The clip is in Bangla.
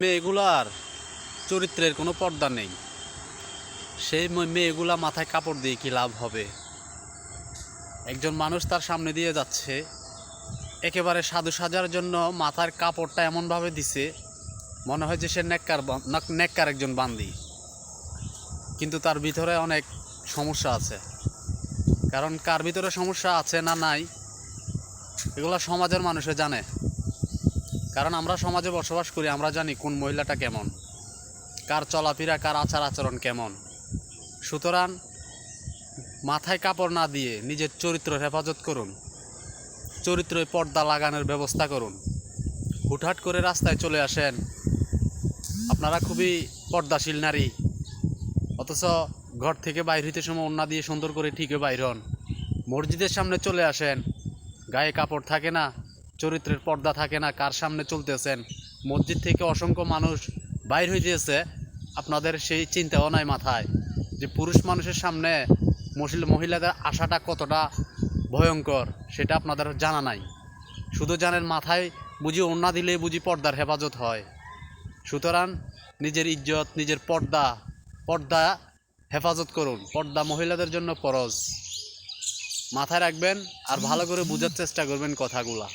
মেয়েগুলার চরিত্রের কোনো পর্দা নেই। সেই মেয়েগুলা মাথায় কাপড় দিয়ে কি লাভ হবে? একজন মানুষ তার সামনে দিয়ে যাচ্ছে, একেবারে সাধু সাজার জন্য মাথার কাপড়টা এমনভাবে দিছে মনে হয় যে সে নেককার একজন বান্দি, কিন্তু তার ভিতরে অনেক সমস্যা আছে। কারণ কার ভিতরে সমস্যা আছে না নাই এগুলো সমাজের মানুষে জানে। কারণ আমরা সমাজে বসবাস করি, আমরা জানি কোন মহিলাটা কেমন, কার চলাফেরা, কার আচার আচরণ কেমন। সুতরাং মাথায় কাপড় না দিয়ে নিজের চরিত্র হেফাজত করুন, চরিত্রে পর্দা লাগানোর ব্যবস্থা করুন। হুটহাট করে রাস্তায় চলে আসেন, আপনারা খুবই পর্দাশীল নারী, অথচ ঘর থেকে বাইর হইতে সময় ওড়না দিয়ে সুন্দর করে ঠিকই বাইর হন। মসজিদের সামনে চলে আসেন, গায়ে কাপড় থাকে না, চরিত্রের পর্দা থাকে না, কার সামনে চলতেছেন। মসজিদ থেকে অসংখ্য মানুষ বাইর হইতেছে, আপনাদের সেই চিন্তাও নাই মাথায় যে পুরুষ মানুষের সামনে মহিলাদের আশাটা কতটা ভয়ঙ্কর, সেটা আপনাদের জানা নাই। শুধু জানেন মাথায় বুঝি ওড়না দিলেই বুঝি পর্দার হেফাজত হয়। সুতরাং নিজের ইজ্জত, নিজের পর্দা হেফাজত করুন। পর্দা মহিলাদের জন্য ফরজ, মাথায় রাখবেন আর ভালো করে বোঝার চেষ্টা করবেন কথাগুলা।